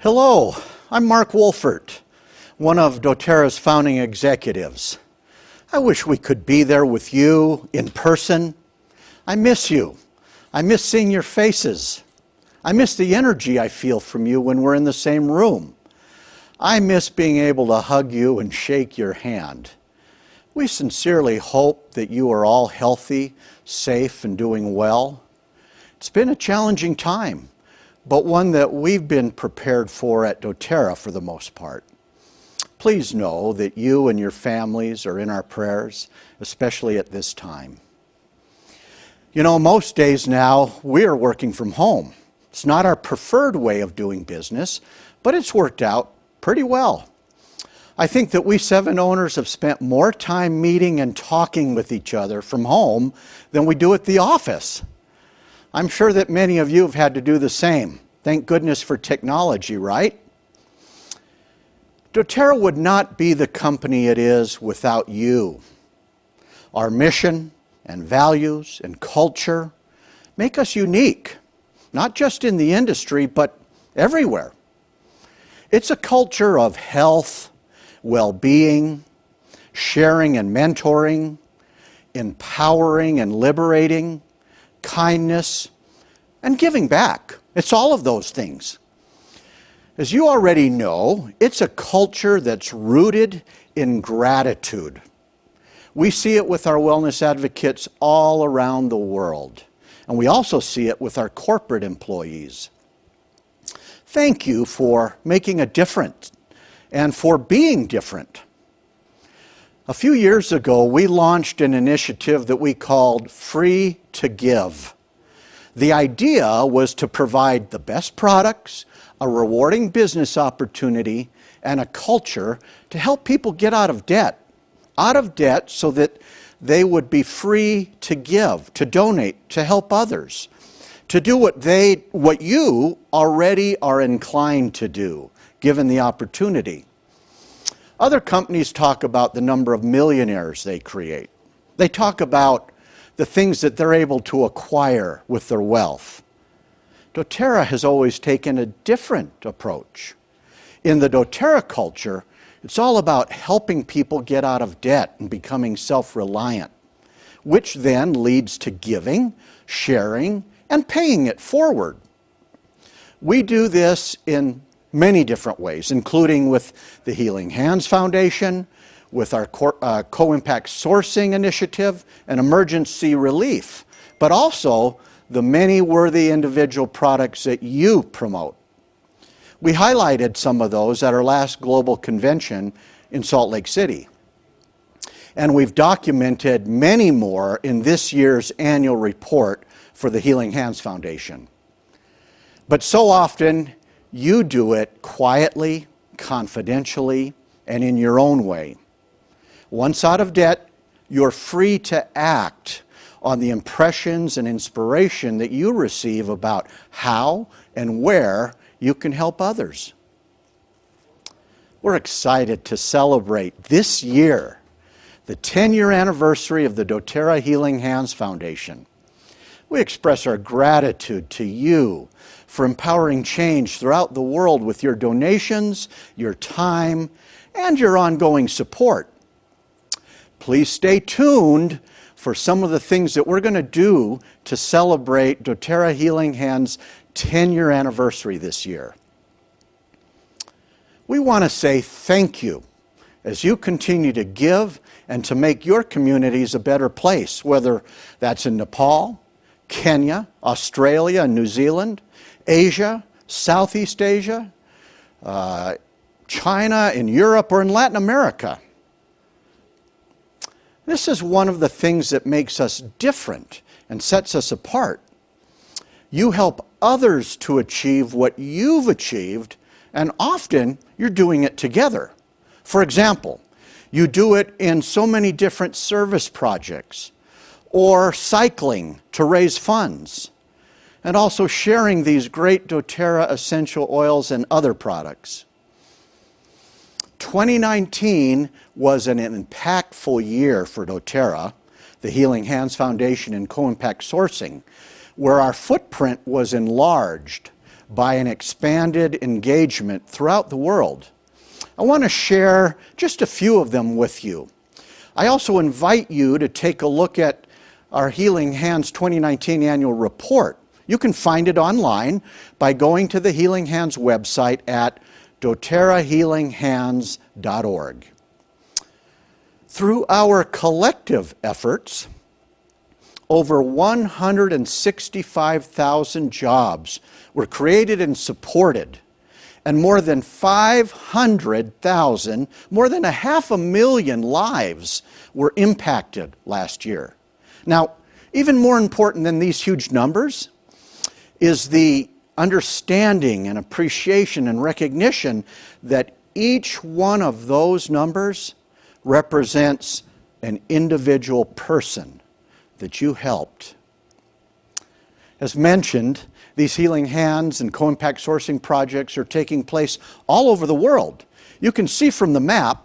Hello, I'm Mark Wolfert, one of doTERRA's founding executives. I wish we could be there with you in person. I miss you. I miss seeing your faces. I miss the energy I feel from you when we're in the same room. I miss being able to hug you and shake your hand. We sincerely hope that you are all healthy, safe, and doing well. It's been a challenging time, but one that we've been prepared for at doTERRA for the most part. Please know that you and your families are in our prayers, especially at this time. You know, most days now, we're working from home. It's not our preferred way of doing business, but it's worked out pretty well. I think that we 7 owners have spent more time meeting and talking with each other from home than we do at the office. I'm sure that many of you have had to do the same. Thank goodness for technology, right? doTERRA would not be the company it is without you. Our mission and values and culture make us unique, not just in the industry, but everywhere. It's a culture of health, well-being, sharing and mentoring, empowering and liberating, kindness, and giving back. It's all of those things. As you already know, it's a culture that's rooted in gratitude. We see it with our wellness advocates all around the world, and we also see it with our corporate employees. Thank you for making a difference and for being different. A few years ago, we launched an initiative that we called Free to Give. The idea was to provide the best products, a rewarding business opportunity, and a culture to help people get out of debt so that they would be free to give, to donate, to help others, to do what you already are inclined to do, given the opportunity. Other companies talk about the number of millionaires they create. They talk about the things that they're able to acquire with their wealth. doTERRA has always taken a different approach. In the doTERRA culture, it's all about helping people get out of debt and becoming self-reliant, which then leads to giving, sharing, and paying it forward. We do this in many different ways, including with the 힐링핸즈 Foundation, with our co-impact sourcing initiative and emergency relief, but also the many worthy individual products that you promote. We highlighted some of those at our last global convention in Salt Lake City. And we've documented many more in this year's annual report for the 힐링핸즈 Foundation. But so often, you do it quietly, confidentially, and in your own way. Once out of debt, you're free to act on the impressions and inspiration that you receive about how and where you can help others. We're excited to celebrate this year the 10-year anniversary of the doTERRA 힐링핸즈 Foundation. We express our gratitude to you for empowering change throughout the world with your donations, your time, and your ongoing support. Please stay tuned for some of the things that we're going to do to celebrate doTERRA 힐링핸즈's 10-year anniversary this year. We want to say thank you as you continue to give and to make your communities a better place, whether that's in Nepal, Kenya, Australia, and New Zealand, Asia, Southeast Asia, China, in Europe, or in Latin America. This is one of the things that makes us different and sets us apart. You help others to achieve what you've achieved, and often you're doing it together. For example, you do it in so many different service projects, or cycling to raise funds, and also sharing these great doTERRA essential oils and other products. 2019 was an impactful year for doTERRA, the 힐링핸즈 Foundation, and co-impact sourcing, where our footprint was enlarged by an expanded engagement throughout the world. I want to share just a few of them with you. I also invite you to take a look at our Healing Hands 2019 annual report. You can find it online by going to the Healing Hands website at doTERAhealinghands.org. Through our collective efforts, over 165,000 jobs were created and supported, and more than 500,000, more than 500,000 lives were impacted last year. Now, even more important than these huge numbers is the understanding and appreciation and recognition that each one of those numbers represents an individual person that you helped. As mentioned, these Healing Hands and co-impact sourcing projects are taking place all over the world. You can see from the map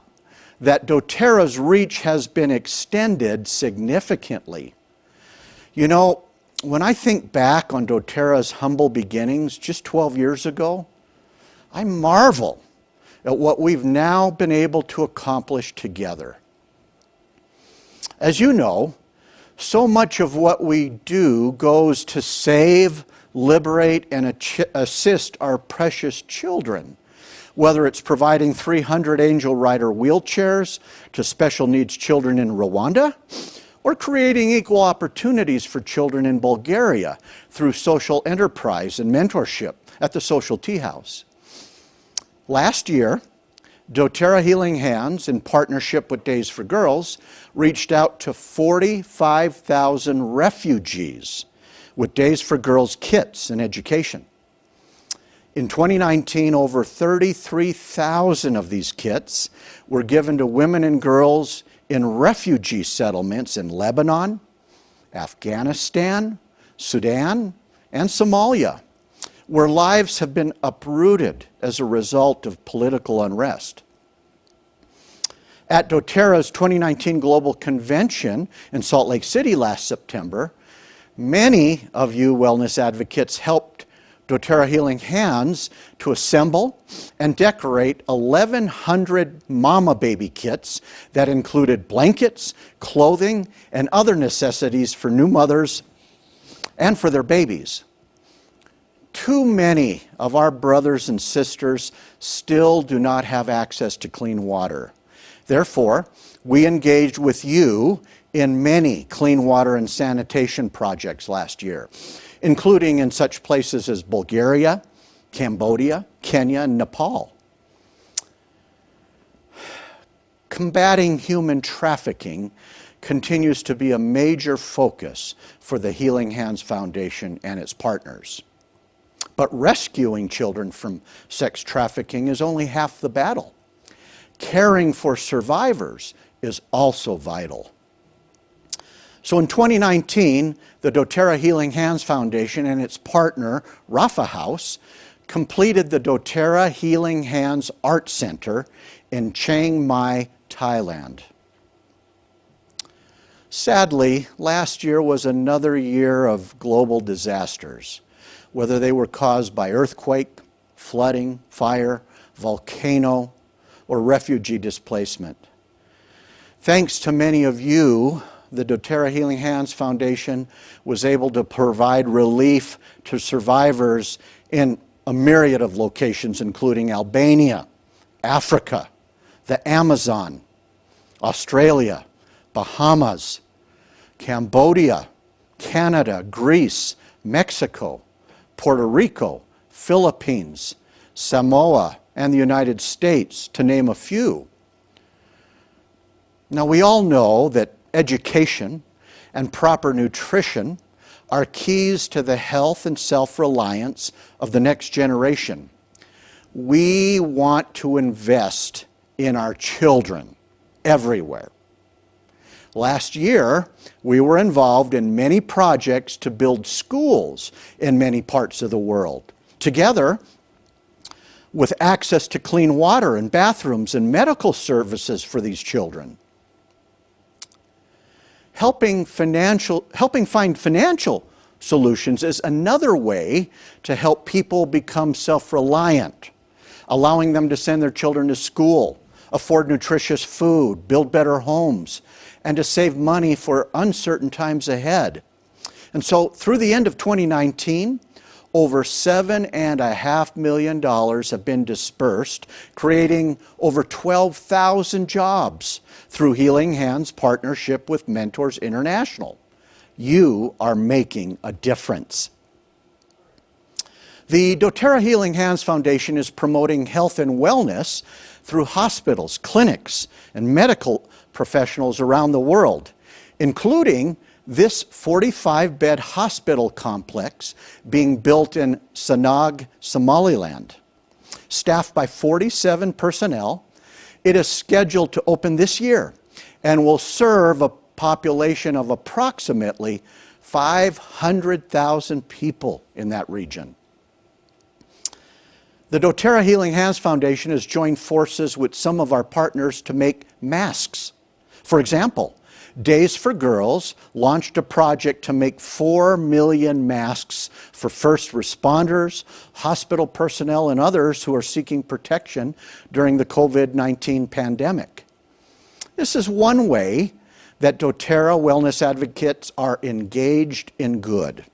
that doTERA's reach has been extended significantly. You know, when I think back on doTERA's humble beginnings just 12 years ago, I marvel at what we've now been able to accomplish together. As you know, so much of what we do goes to save, liberate, and assist our precious children, whether it's providing 300 Angel Rider wheelchairs to special needs children in Rwanda, or creating equal opportunities for children in Bulgaria through social enterprise and mentorship at the Social Tea House. Last year, doTERA Healing Hands, in partnership with Days for Girls, reached out to 45,000 refugees with Days for Girls kits and education. In 2019, over 33,000 of these kits were given to women and girls in refugee settlements in Lebanon, Afghanistan, Sudan, and Somalia, where lives have been uprooted as a result of political unrest. At doTERA's 2019 Global Convention in Salt Lake City last September, many of you wellness advocates helped doTERA Healing Hands to assemble and decorate 1,100 mama baby kits that included blankets, clothing, and other necessities for new mothers and for their babies. Too many of our brothers and sisters still do not have access to clean water. Therefore, we engaged with you in many clean water and sanitation projects last year, including in such places as Bulgaria, Cambodia, Kenya, and Nepal. Combating human trafficking continues to be a major focus for the Healing Hands Foundation and its partners. But rescuing children from sex trafficking is only half the battle. Caring for survivors is also vital. So in 2019, the doTERA Healing Hands Foundation and its partner, Rafa House, completed the doTERA Healing Hands Art Center in Chiang Mai, Thailand. Sadly, last year was another year of global disasters, whether they were caused by earthquake, flooding, fire, volcano, or refugee displacement. Thanks to many of you, the doTERA Healing Hands Foundation was able to provide relief to survivors in a myriad of locations, including Albania, Africa, the Amazon, Australia, Bahamas, Cambodia, Canada, Greece, Mexico, Puerto Rico, Philippines, Samoa, and the United States, to name a few. Now, we all know that education and proper nutrition are keys to the health and self-reliance of the next generation. We want to invest in our children everywhere. Last year, we were involved in many projects to build schools in many parts of the world. Together, with access to clean water and bathrooms and medical services for these children. Helping find financial solutions is another way to help people become self-reliant, allowing them to send their children to school, afford nutritious food, build better homes, and to save money for uncertain times ahead. And so through the end of 2019, over $7.5 million have been dispersed, creating over 12,000 jobs through 힐링핸즈 partnership with Mentors International. You are making a difference. The doTERRA 힐링핸즈 Foundation is promoting health and wellness through hospitals, clinics, and medical professionals around the world, including this 45-bed hospital complex being built in Sanag, Somaliland. Staffed by 47 personnel, it is scheduled to open this year and will serve a population of approximately 500,000 people in that region. The doTERRA 힐링핸즈 Foundation has joined forces with some of our partners to make masks. For example, Days for Girls launched a project to make 4 million masks for first responders, hospital personnel, and others who are seeking protection during the COVID-19 pandemic. This is one way that doTERRA wellness advocates are engaged in good.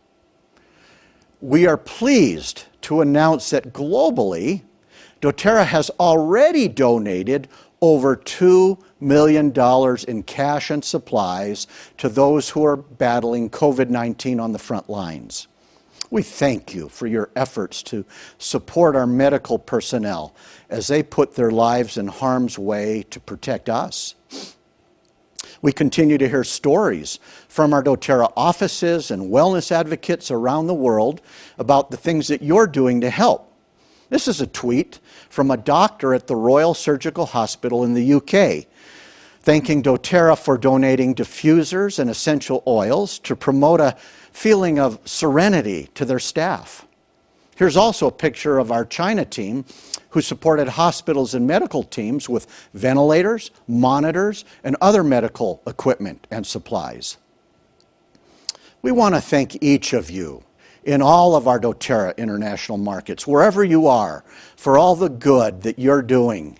We are pleased to announce that globally, doTERRA has already donated over $2 million in cash and supplies to those who are battling COVID-19 on the front lines. We thank you for your efforts to support our medical personnel as they put their lives in harm's way to protect us. We continue to hear stories from our doTERRA offices and wellness advocates around the world about the things that you're doing to help. This is a tweet from a doctor at the Royal Surgical Hospital in the UK, thanking doTERRA for donating diffusers and essential oils to promote a feeling of serenity to their staff. Here's also a picture of our China team who supported hospitals and medical teams with ventilators, monitors, and other medical equipment and supplies. We want to thank each of you in all of our doTERRA international markets, wherever you are, for all the good that you're doing.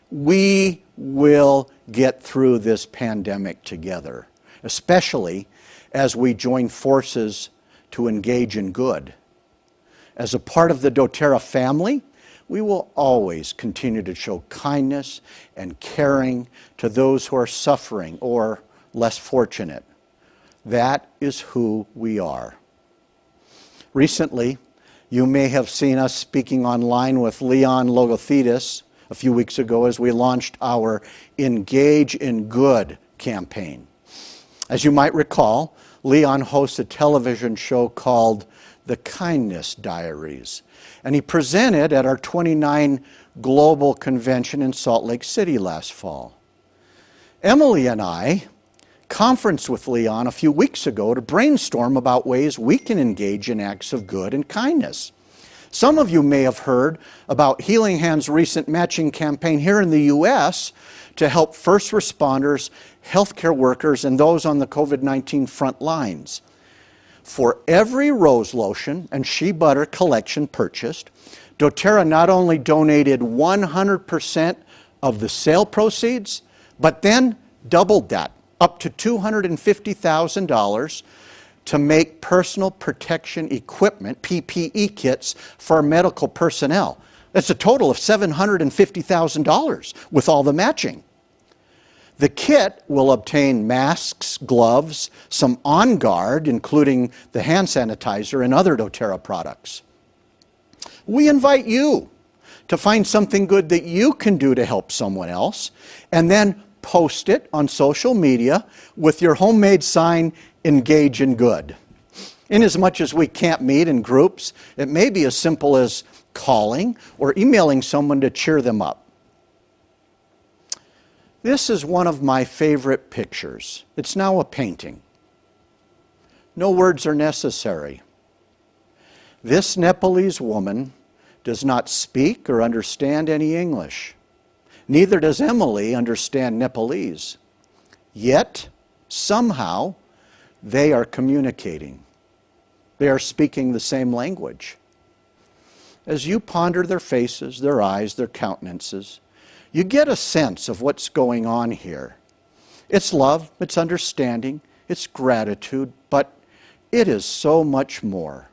We will get through this pandemic together, especially as we join forces to engage in good. As a part of the doTERRA family, we will always continue to show kindness and caring to those who are suffering or less fortunate. That is who we are. Recently, you may have seen us speaking online with Leon Logothetis a few weeks ago as we launched our Engage in Good campaign. As you might recall, Leon hosts a television show called The Kindness Diaries, and he presented at our 29 Global Convention in Salt Lake City last fall. Emily and I conferenced with Leon a few weeks ago to brainstorm about ways we can engage in acts of good and kindness. Some of you may have heard about 힐링핸즈's recent matching campaign here in the U.S. to help first responders, healthcare workers, and those on the COVID-19 front lines. For every rose lotion and shea butter collection purchased, doTERRA not only donated 100% of the sale proceeds, but then doubled that, up to $250,000 to make personal protection equipment, PPE kits, for our medical personnel. That's a total of $750,000 with all the matching. The kit will obtain masks, gloves, some On Guard, including the hand sanitizer and other doTERRA products. We invite you to find something good that you can do to help someone else, and then post it on social media with your homemade sign, Engage in Good. Inasmuch as we can't meet in groups, it may be as simple as calling or emailing someone to cheer them up. This is one of my favorite pictures. It's now a painting. No words are necessary. This Nepalese woman does not speak or understand any English. Neither does Emily understand Nepalese. Yet, somehow, they are communicating. They are speaking the same language. As you ponder their faces, their eyes, their countenances, you get a sense of what's going on here. It's love, it's understanding, it's gratitude, but it is so much more.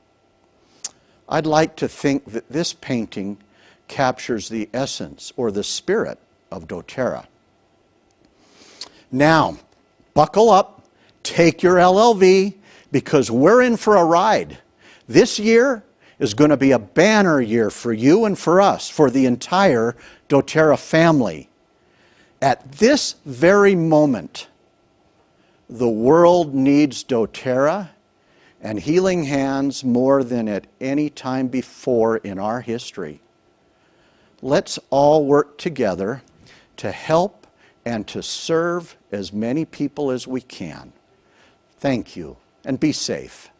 I'd like to think that this painting captures the essence or the spirit of doTERRA. Now, buckle up, take your LLV, because we're in for a ride. This year is going to be a banner year for you and for us, for the entire doTERRA family. At this very moment, the world needs doTERRA and Healing Hands more than at any time before in our history. Let's all work together to help and to serve as many people as we can. Thank you, and be safe.